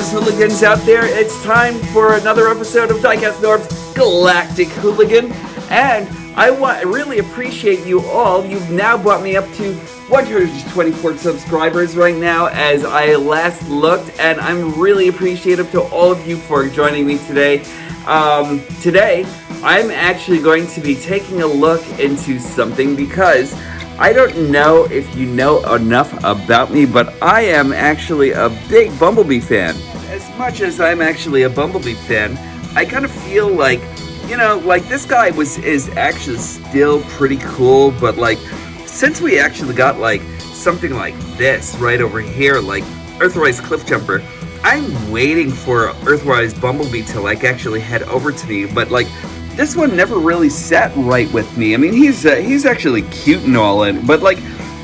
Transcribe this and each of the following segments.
NORBZ hooligans out there. It's time for another episode of DIECAST NORBZ Galactic Hooligan. And I really appreciate you all. You've now brought me up to 124 subscribers right now as I last looked. And I'm really appreciative to all of you for joining me today. Today, I'm actually going to be taking a look into something because I don't know if you know enough about me, but I am actually a big Bumblebee fan. As much as I'm actually a Bumblebee fan, I kind of feel like, you know, like this guy is actually still pretty cool, but like since we actually got like something like this right over here, like Earthrise Cliffjumper, I'm waiting for Earthrise Bumblebee to like actually head over to me, but like this one never really sat right with me. I mean, he's actually cute and all, but like,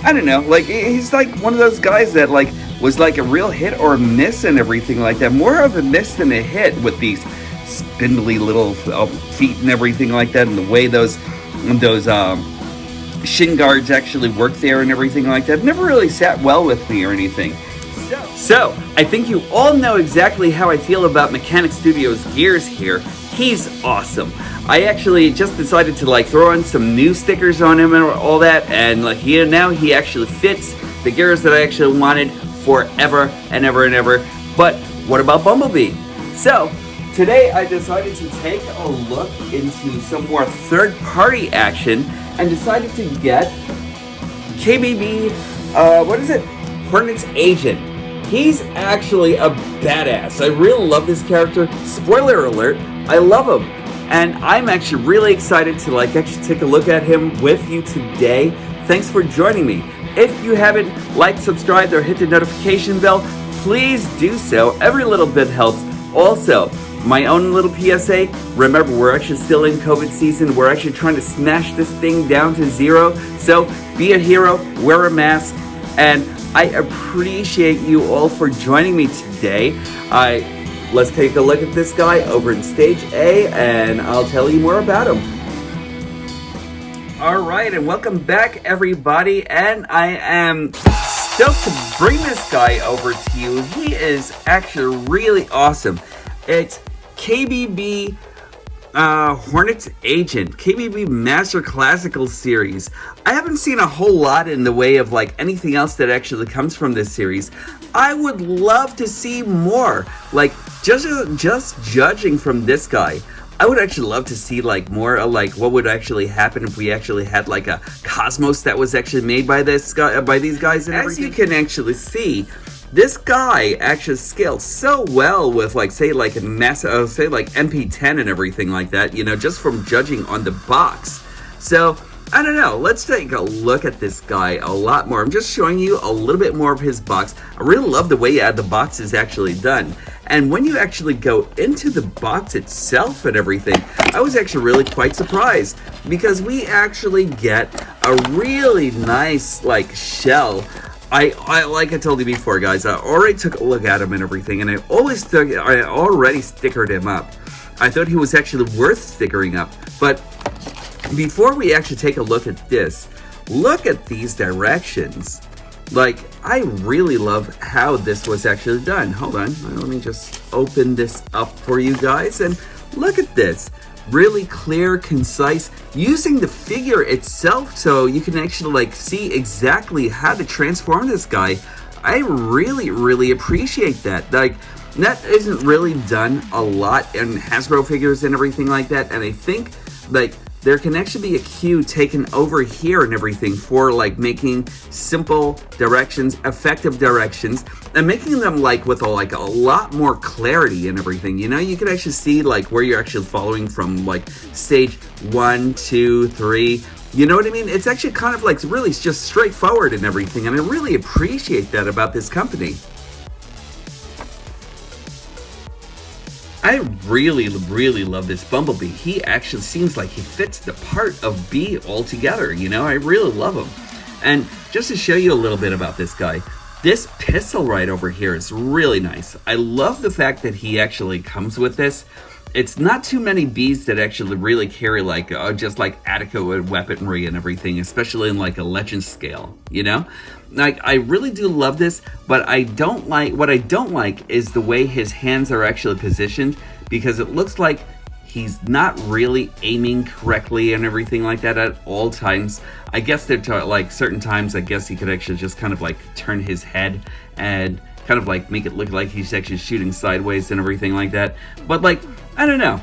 I don't know, like he's like one of those guys that like was like a real hit or miss and everything like that. More of a miss than a hit with these spindly little feet and everything like that, and the way those shin guards actually work there and everything like that. Never really sat well with me or anything. So I think you all know exactly how I feel about Mechanic Studios Gears here. He's awesome. I actually just decided to like throw on some new stickers on him and all that, and like now he actually fits the gears that I actually wanted forever and ever and ever. But what about Bumblebee? So today I decided to take a look into some more third-party action and decided to get KBB, Hornets Agent. He's actually a badass. I really love this character. Spoiler alert, I love him. And I'm actually really excited to like actually take a look at him with you today. Thanks for joining me. If you haven't liked, subscribed, or hit the notification bell, please do so. Every little bit helps. Also, my own little PSA, remember we're actually still in COVID season. We're actually trying to smash this thing down to zero. So be a hero, wear a mask, and I appreciate you all for joining me today. Let's take a look at this guy over in Stage A, and I'll tell you more about him. Alright, and welcome back everybody, and I am stoked to bring this guy over to you. He is actually really awesome. It's KBB Hornets Agent, KBB Master Classical Series. I haven't seen a whole lot in the way of like anything else that actually comes from this series. I would love to see more. Like just judging from this guy, I would actually love to see like more like what would actually happen if we actually had like a Cosmos that was actually made by this guy, by these guys and everything. As you can actually see, this guy actually scales so well with like say like a massive say like MP10 and everything like that, you know, just from judging on the box. So I don't know, let's take a look at this guy a lot more. I'm just showing you a little bit more of his box. I really love the way the box is actually done. And when you actually go into the box itself and everything, I was actually really quite surprised because we actually get a really nice like shell. I like I told you before, guys, I already took a look at him and everything, and I already stickered him up. I thought he was actually worth stickering up. But before we actually take a look at this, look at these directions. Like, I really love how this was actually done. Hold on, let me just open this up for you guys, and look at this. Really clear, concise, using the figure itself so you can actually like see exactly how to transform this guy. I really appreciate that. Like, that isn't really done a lot in Hasbro figures and everything like that, and I think like there can actually be a cue taken over here and everything for like making simple directions, effective directions, and making them like with a lot more clarity and everything. You know, you can actually see like where you're actually following from like stage 1, 2, 3. You know what I mean? It's actually kind of like really just straightforward and everything, and I really appreciate that about this company. I really love this Bumblebee. He actually seems like he fits the part of B altogether, you know? I really love him. And just to show you a little bit about this guy, this pistol right over here is really nice. I love the fact that he actually comes with this. it's not too many bees that actually really carry like just like adequate weaponry and everything, especially in like a legend scale, you know? Like, I really do love this, but what I don't like is the way his hands are actually positioned, because it looks like he's not really aiming correctly and everything like that at all times. I guess that like certain times, I guess he could actually just kind of like turn his head and kind of like make it look like he's actually shooting sideways and everything like that. But like, I don't know.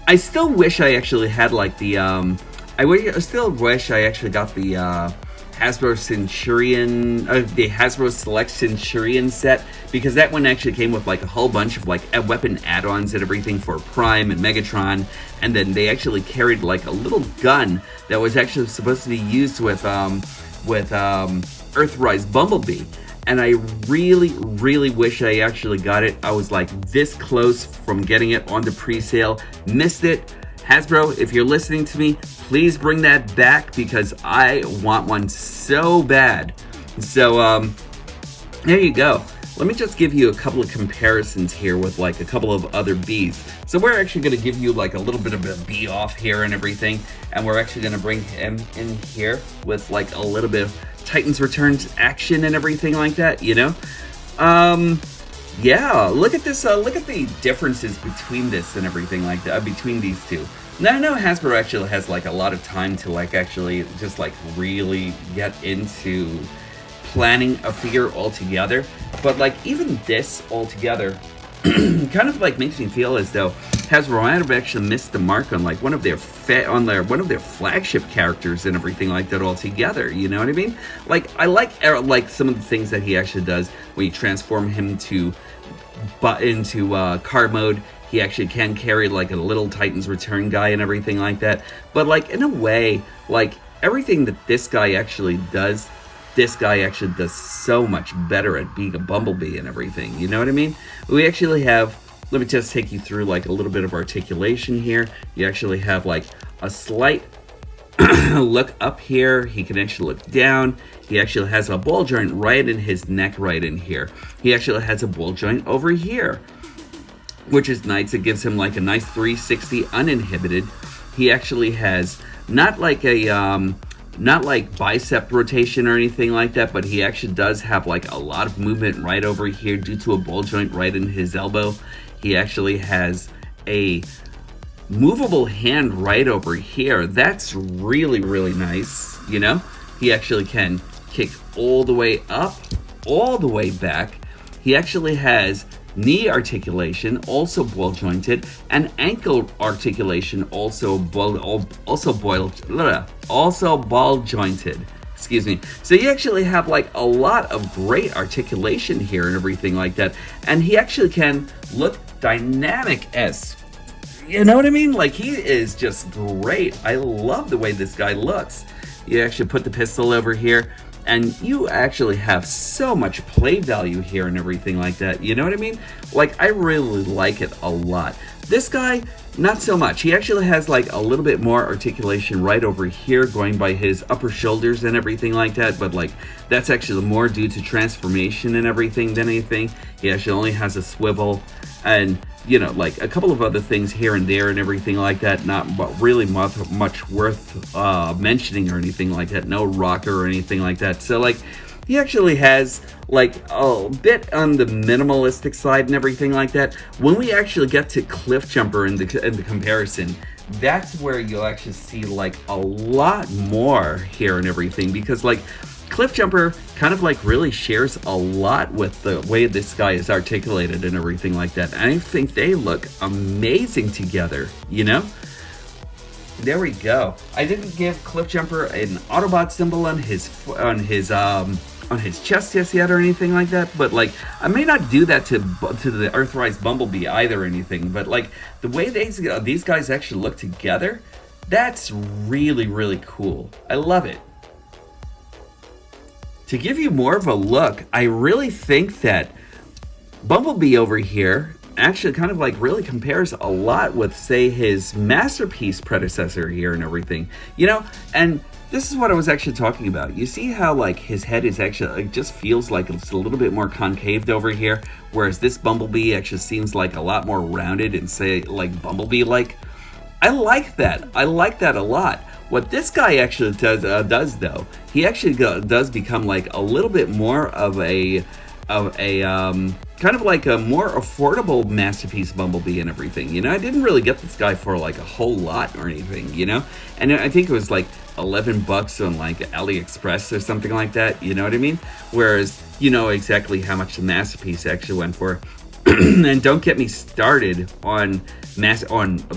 I still wish I actually had like the I still wish I actually got the Hasbro Centurion, the Hasbro Select Centurion set, because that one actually came with like a whole bunch of like weapon add-ons and everything for Prime and Megatron, and then they actually carried like a little gun that was actually supposed to be used with Earthrise Bumblebee. And I really, really wish I actually got it. I was like this close from getting it on the pre-sale. Missed it. Hasbro, if you're listening to me, please bring that back, because I want one so bad. So, there you go. Let me just give you a couple of comparisons here with like a couple of other bees. So we're actually going to give you like a little bit of a bee off here and everything. And we're actually going to bring him in here with like a little bit of Titans Returns action and everything like that, you know? Yeah, look at this, look at the differences between this and everything like that, between these two. Now, I know Hasbro actually has like a lot of time to like actually just like really get into planning a figure altogether, but like even this altogether kind of like makes me feel as though Hasbro might have actually missed the mark on like one of their flagship characters and everything like that altogether. You know what I mean? Like, I like some of the things that he actually does when you transform him into car mode. He actually can carry like a little Titans Return guy and everything like that. But like in a way, like everything that this guy actually does so much better at being a Bumblebee and everything. You know what I mean? We actually have, let me just take you through like a little bit of articulation here. You actually have like a slight look up here. He can actually look down. He actually has a ball joint right in his neck right in here. He actually has a ball joint over here, which is nice. It gives him like a nice 360 uninhibited. He actually has not like bicep rotation or anything like that, but he actually does have like a lot of movement right over here due to a ball joint right in his elbow. He actually has a movable hand right over here. That's really, really nice, you know? He actually can kick all the way up, all the way back. He actually has knee articulation, also ball jointed, and ankle articulation, also ball jointed. Excuse me. So you actually have like a lot of great articulation here and everything like that, and he actually can look dynamic as, you know what I mean? Like, he is just great. I love the way this guy looks. You actually put the pistol over here, and you actually have so much play value here and everything like that. You know what I mean? Like, I really like it a lot. This guy, not so much. He actually has like a little bit more articulation right over here going by his upper shoulders and everything like that, but like that's actually more due to transformation and everything than anything. He actually only has a swivel and, you know, like a couple of other things here and there and everything like that, not really much worth mentioning or anything like that. No rocker or anything like that. So like he actually has like a bit on the minimalistic side and everything like that. When we actually get to Cliff Jumper in the comparison, that's where you'll actually see like a lot more here and everything, because like Cliff Jumper kind of like really shares a lot with the way this guy is articulated and everything like that. And I think they look amazing together, you know? There we go. I didn't give Cliff Jumper an Autobot symbol on his chest just yet or anything like that, but like I may not do that to the Earthrise Bumblebee either or anything, but like the way these guys actually look together, that's really, really cool. I love it. To give you more of a look, I really think that Bumblebee over here actually kind of like really compares a lot with, say, his Masterpiece predecessor here and everything, you know. And this is what I was actually talking about. You see how like his head is actually, it just feels like it's a little bit more concaved over here, whereas this Bumblebee actually seems like a lot more rounded and, say, like Bumblebee like. I like that. I like that a lot. What this guy actually does though, he actually does become like a little bit more of a kind of like a more affordable Masterpiece Bumblebee and everything. You know, I didn't really get this guy for like a whole lot or anything, you know? And I think it was like $11 on like AliExpress or something like that, you know what I mean? Whereas, you know exactly how much the Masterpiece actually went for. And don't get me started on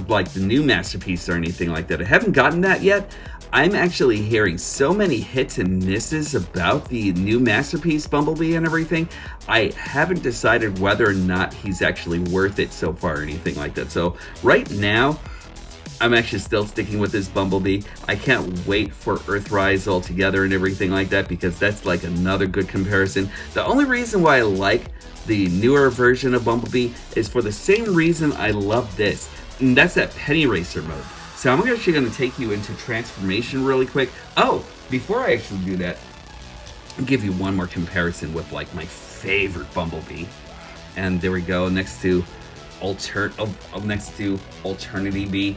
like the new Masterpiece or anything like that. I haven't gotten that yet. I'm actually hearing so many hits and misses about the new Masterpiece Bumblebee and everything. I haven't decided whether or not he's actually worth it so far or anything like that. So right now, I'm actually still sticking with this Bumblebee. I can't wait for Earthrise altogether and everything like that, because that's like another good comparison. The only reason why I like the newer version of Bumblebee is for the same reason I love this, and that's that penny racer mode. So I'm actually going to take you into transformation really quick. Oh, before I actually do that, I'll give you one more comparison with like my favorite Bumblebee. And there we go, next to Alternity Bee.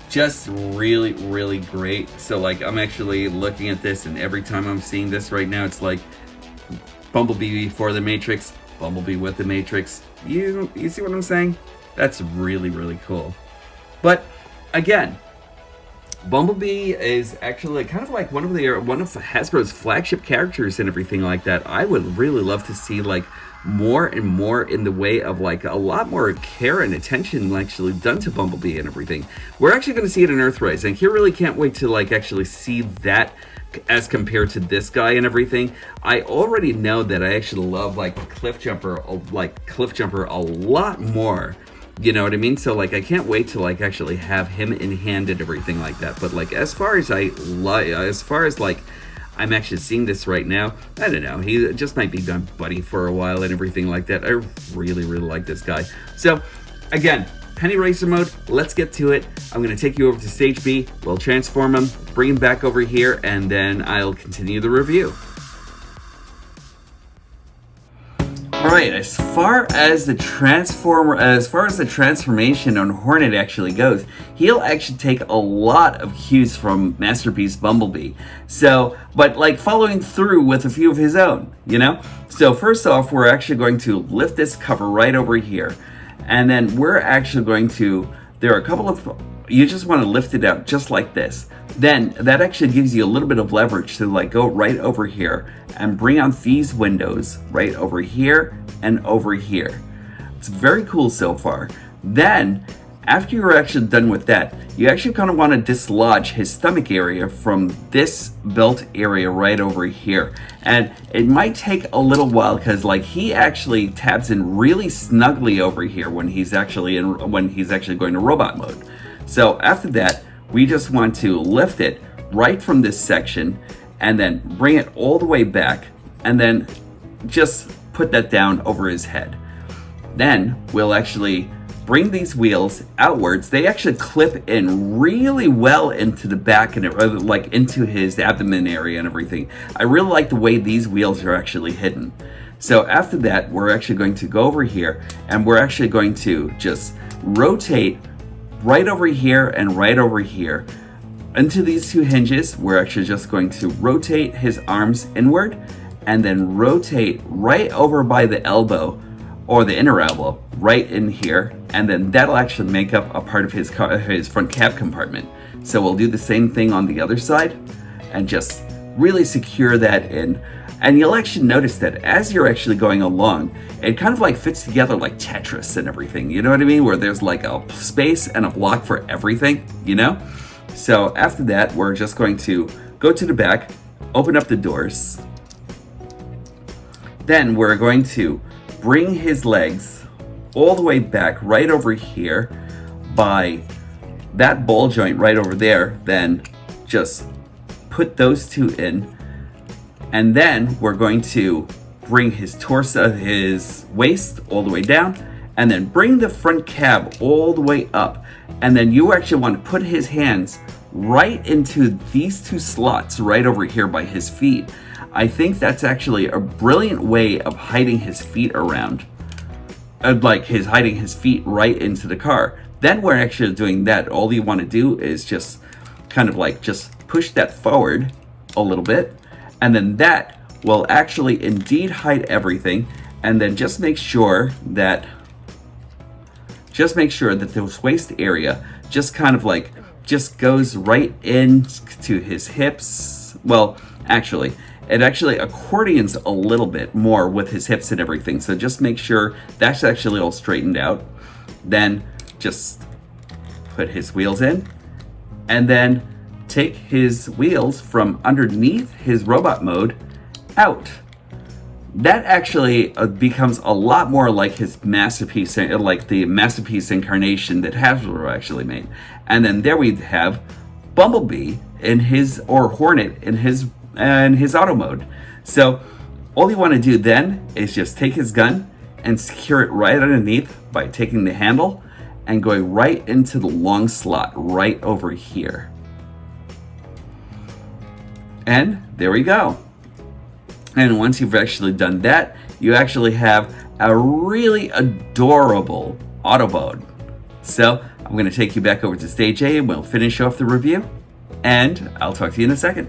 Just really, really great. So like I'm actually looking at this, and every time I'm seeing this right now, it's like Bumblebee before the Matrix, Bumblebee with the Matrix. You see what I'm saying? That's really, really cool. But again, Bumblebee is actually kind of like one of Hasbro's flagship characters and everything like that. I would really love to see like more and more in the way of like a lot more care and attention actually done to Bumblebee and everything. We're actually going to see it in Earthrise, and here really can't wait to like actually see that as compared to this guy and everything. I already know that I actually love like Cliff Jumper a lot more. You know what I mean? So like I can't wait to like actually have him in hand and everything like that. But like as far as like I'm actually seeing this right now, I don't know. He just might be my buddy for a while and everything like that. I really, really like this guy. So again, Penny Racer mode, let's get to it. I'm going to take you over to Stage B. We'll transform him, bring him back over here, and then I'll continue the review. Alright, as far as the transformation on Hornet actually goes, he'll actually take a lot of cues from Masterpiece Bumblebee. So, but like following through with a few of his own, you know? So first off, we're actually going to lift this cover right over here. And then we're actually going to, there are a couple of, you just want to lift it out just like this. Then that actually gives you a little bit of leverage to like go right over here and bring out these windows right over here and over here. It's very cool so far. Then after you're actually done with that, you actually kind of want to dislodge his stomach area from this belt area right over here. And it might take a little while because like he actually tabs in really snugly over here when he's actually going to robot mode. So after that, we just want to lift it right from this section and then bring it all the way back and then just put that down over his head. Then we'll actually bring these wheels outwards. They actually clip in really well into the back and like into his abdomen area and everything. I really like the way these wheels are actually hidden. So after that, we're actually going to go over here and we're actually going to just rotate right over here and right over here into these two hinges. We're actually just going to rotate his arms inward and then rotate right over by the elbow or the inner elbow right in here, and then that'll actually make up a part of his front cab compartment. So we'll do the same thing on the other side and just really secure that in. And you'll actually notice that as you're actually going along, it kind of like fits together like Tetris and everything, you know what I mean? Where there's like a space and a block for everything, you know? So after that, we're just going to go to the back, open up the doors. Then we're going to bring his legs all the way back right over here by that ball joint right over there. Then just put those two in. And then we're going to bring his torso, his waist all the way down and then bring the front cab all the way up, and then you actually want to put his hands right into these two slots right over here by his feet. I think that's actually a brilliant way of hiding his feet around. Hiding his feet right into the car. Then we're actually doing that. All you want to do is just kind of like just push that forward a little bit, and then that will actually indeed hide everything. And then just make sure that this waist area just kind of like just goes right into his hips. Well, actually, it actually accordions a little bit more with his hips and everything. So just make sure that's actually all straightened out. Then just put his wheels in, and then take his wheels from underneath his robot mode out. That actually becomes a lot more like his masterpiece, like the masterpiece incarnation that Hasbro actually made. And then there we have Bumblebee in his, or Hornet in his auto mode. So all you want to do then is just take his gun and secure it right underneath by taking the handle and going right into the long slot right over here. And there we go. And once you've actually done that, you actually have a really adorable Autobot. So I'm going to take you back over to stage A and we'll finish off the review. And I'll talk to you in a second.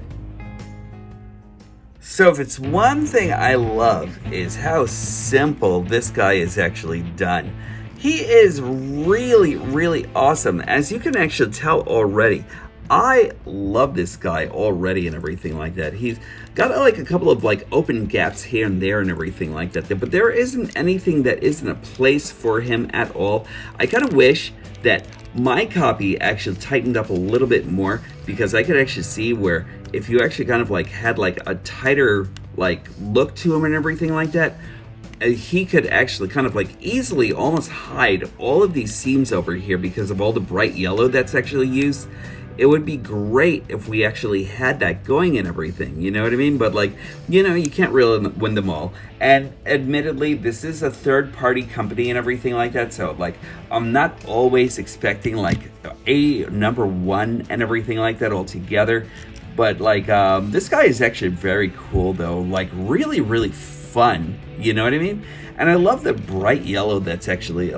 So if it's one thing I love is how simple this guy is actually done. He is really, really awesome. As you can actually tell already, I love this guy already and everything like that. He's got like a couple of like open gaps here and there and everything like that. But there isn't anything that isn't a place for him at all. I kind of wish that my copy actually tightened up a little bit more, because I could actually see where if you actually kind of like had like a tighter like look to him and everything like that, he could actually kind of like easily almost hide all of these seams over here because of all the bright yellow that's actually used. It would be great if we actually had that going and everything, you know what I mean? But like, you know, you can't really win them all. And admittedly, this is a third-party company and everything like that, so like, I'm not always expecting like a number one and everything like that altogether. But like, this guy is actually very cool though, like really, really fun, you know what I mean? And I love the bright yellow that's actually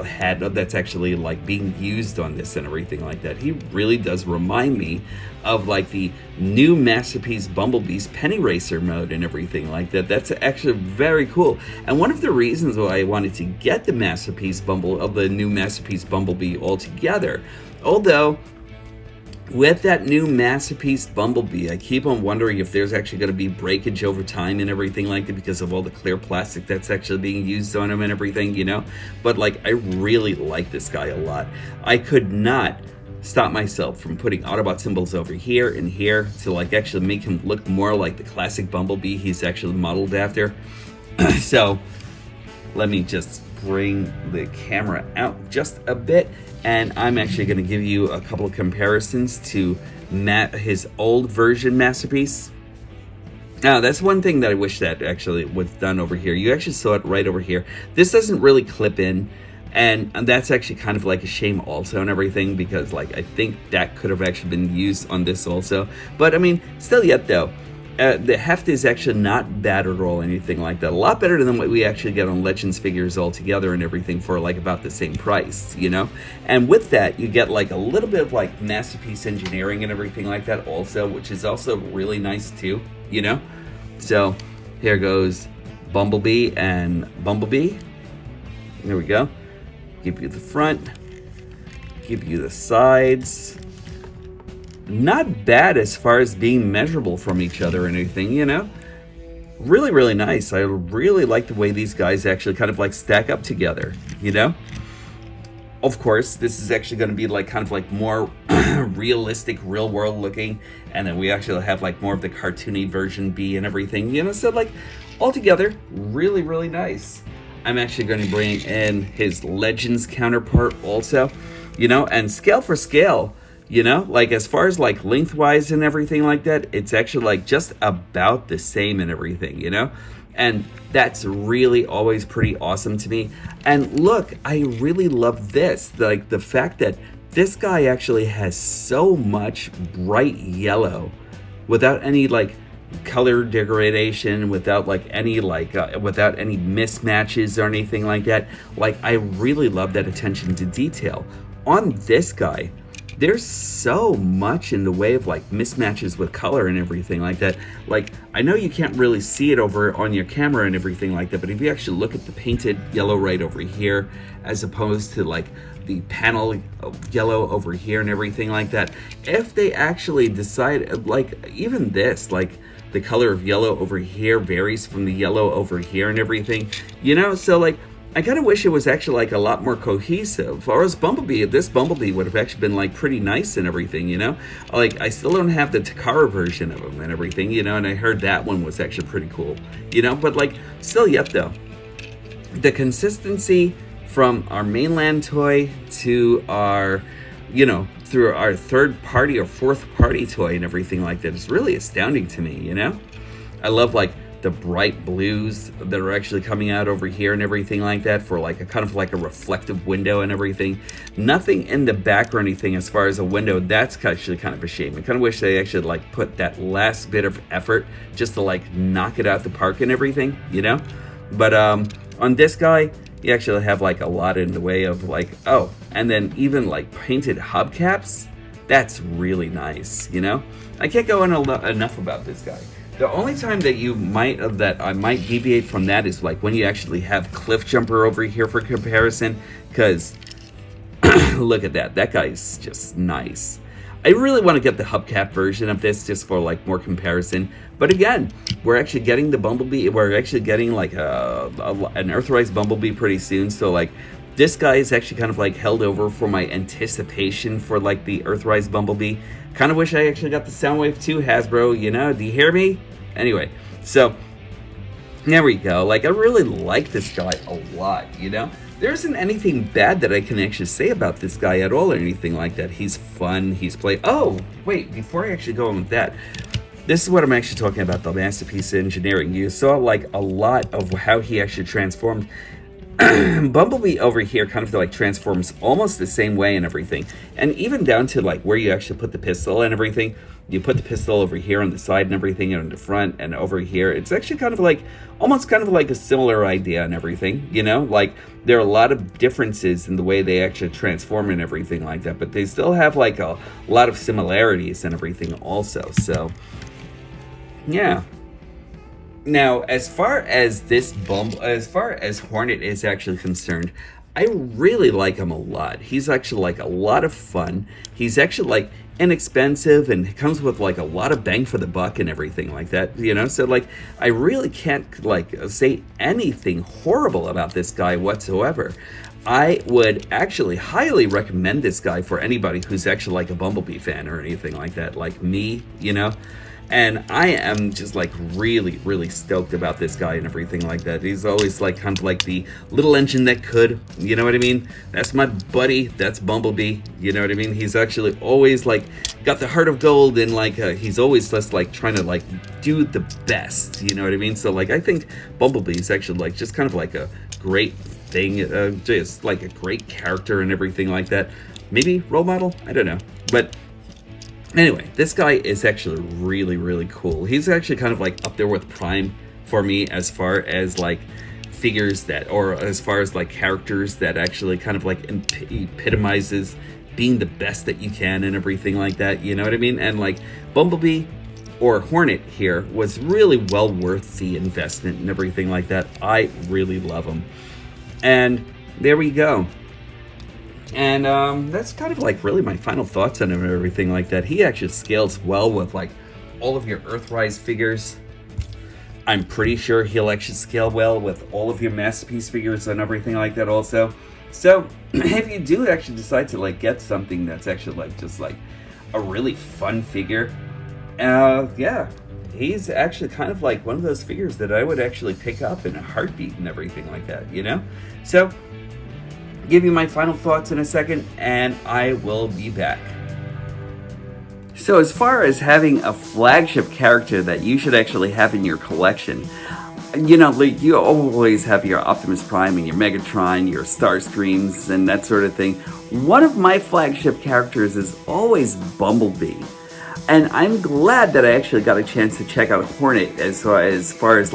like being used on this and everything like that. He really does remind me of like the new Masterpiece Bumblebee's Penny Racer mode and everything like that. That's actually very cool. And one of the reasons why I wanted to get the new Masterpiece Bumblebee altogether, although with that new Masterpiece Bumblebee, I keep on wondering if there's actually going to be breakage over time and everything like that because of all the clear plastic that's actually being used on him and everything, you know? But like, I really like this guy a lot. I could not stop myself from putting Autobot symbols over here and here to like actually make him look more like the classic Bumblebee he's actually modeled after. So let me just bring the camera out just a bit, and I'm actually going to give you a couple of comparisons to his old version Masterpiece. Now, that's one thing that I wish that actually was done over here. You actually saw it right over here. This doesn't really clip in, and that's actually kind of like a shame also and everything, because like I think that could have actually been used on this also. But I mean, still yet though, the heft is actually not bad at all, anything like that. A lot better than what we actually get on Legends figures altogether and everything for like about the same price, you know? And with that, you get like a little bit of like Masterpiece engineering and everything like that also, which is also really nice too, you know? So here goes Bumblebee and Bumblebee. There we go. Give you the front, give you the sides. Not bad as far as being measurable from each other and anything, you know? Really, really nice. I really like the way these guys actually kind of like stack up together, you know? Of course, this is actually going to be like kind of like more realistic, real world looking. And then we actually have like more of the cartoony version B and everything, you know? So like altogether, really, really nice. I'm actually going to bring in his Legends counterpart also, you know? And scale for scale, you know, like as far as like lengthwise and everything like that, it's actually like just about the same and everything, you know? And that's really always pretty awesome to me. And look, I really love this. Like the fact that this guy actually has so much bright yellow without any like color degradation, without like any without any mismatches or anything like that. Like I really love that attention to detail. On this guy, there's so much in the way of like mismatches with color and everything like that. Like I know you can't really see it over on your camera and everything like that, but if you actually look at the painted yellow right over here as opposed to like the panel yellow over here and everything like that, if they actually decide, like even this, like the color of yellow over here varies from the yellow over here and everything, you know, so like I kind of wish it was actually like a lot more cohesive. Or as Bumblebee, this Bumblebee would have actually been like pretty nice and everything, you know? Like I still don't have the Takara version of him and everything, you know, and I heard that one was actually pretty cool, you know? But like still yet though, the consistency from our mainland toy to our, you know, through our third party or fourth party toy and everything like that is really astounding to me, you know? I love like the bright blues that are actually coming out over here and everything like that for like a kind of like a reflective window and everything. Nothing in the back or anything as far as a window. That's actually kind of a shame. I kind of wish they actually like put that last bit of effort just to like knock it out the park and everything, you know? But on this guy, you actually have like a lot in the way of like, oh, and then even like painted hubcaps. That's really nice, you know? I can't go on enough about this guy. The only time that I might deviate from that is like when you actually have Cliff Jumper over here for comparison, because look at that. That guy's just nice. I really want to get the hubcap version of this just for like more comparison. But again, we're actually getting the Bumblebee. We're actually getting like an Earthrise Bumblebee pretty soon. So like this guy is actually kind of like held over for my anticipation for like the Earthrise Bumblebee. Kind of wish I actually got the Soundwave 2, Hasbro, you know? Do you hear me? Anyway, so there we go. Like I really like this guy a lot, you know? There isn't anything bad that I can actually say about this guy at all or anything like that. He's fun, he's oh, wait, before I actually go on with that, this is what I'm actually talking about, the Masterpiece Engineering. You saw like a lot of how he actually transformed. Bumblebee over here kind of like transforms almost the same way and everything, and even down to like where you actually put the pistol and everything. You put the pistol over here on the side and everything, and on the front and over here. It's actually kind of like almost kind of like a similar idea and everything, you know? Like there are a lot of differences in the way they actually transform and everything like that, but they still have like a lot of similarities and everything also. So yeah. Now, as far as Hornet is actually concerned, I really like him a lot. He's actually like a lot of fun. He's actually like inexpensive and comes with like a lot of bang for the buck and everything like that, you know? So like, I really can't like say anything horrible about this guy whatsoever. I would actually highly recommend this guy for anybody who's actually like a Bumblebee fan or anything like that, like me, you know? And I am just like really, really stoked about this guy and everything like that. He's always like kind of like the little engine that could, you know what I mean? That's my buddy, that's Bumblebee, you know what I mean? He's actually always like got the heart of gold and like he's always just like trying to like do the best, you know what I mean? So like I think Bumblebee is actually like just kind of like a great thing, just like a great character and everything like that. Maybe role model? I don't know. But anyway, this guy is actually really, really cool. He's actually kind of like up there with Prime for me as far as like figures that, or as far as like characters that actually kind of like epitomizes being the best that you can and everything like that, you know what I mean? And like Bumblebee or Hornet here was really well worth the investment and everything like that. I really love him. And there we go. And that's kind of like really my final thoughts on him and everything like that. He actually scales well with like all of your Earthrise figures. I'm pretty sure he'll actually scale well with all of your Masterpiece figures and everything like that also. So if you do actually decide to like get something that's actually like just like a really fun figure, yeah, he's actually kind of like one of those figures that I would actually pick up in a heartbeat and everything like that, you know? So give you my final thoughts in a second and I will be back. So as far as having a flagship character that you should actually have in your collection, you know, like you always have your Optimus Prime and your Megatron, your Starscreams, and that sort of thing. One of my flagship characters is always Bumblebee. And I'm glad that I actually got a chance to check out Hornet as far as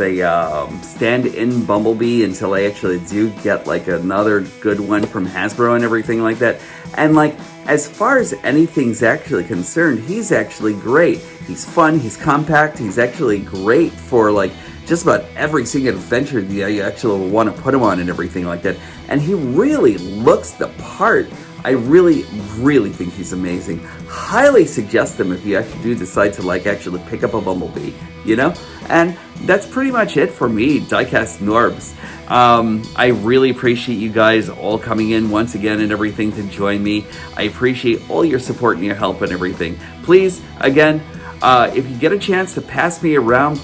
a stand-in Bumblebee until I actually do get like another good one from Hasbro and everything like that. And like, as far as anything's actually concerned, he's actually great. He's fun, he's compact, he's actually great for like just about every single adventure that you actually want to put him on and everything like that. And he really looks the part. I really, really think he's amazing. Highly suggest him if you actually do decide to like actually pick up a Bumblebee, you know? And that's pretty much it for me, DIECAST NORBZ. I really appreciate you guys all coming in once again and everything to join me. I appreciate all your support and your help and everything. Please, again, if you get a chance to pass me around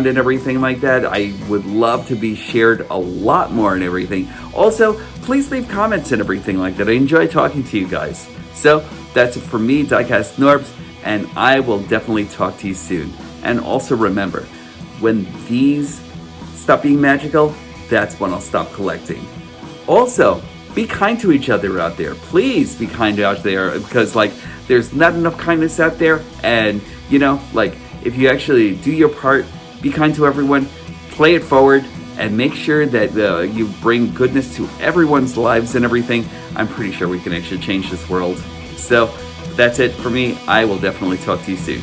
and everything like that. I would love to be shared a lot more and everything. Also, please leave comments and everything like that. I enjoy talking to you guys. So, that's it for me, DIECAST NORBZ, and I will definitely talk to you soon. And also remember, when these stop being magical, that's when I'll stop collecting. Also, be kind to each other out there. Please be kind out there, because like there's not enough kindness out there. And you know, like if you actually do your part, be kind to everyone, play it forward, and make sure that you bring goodness to everyone's lives and everything. I'm pretty sure we can actually change this world. So that's it for me. I will definitely talk to you soon.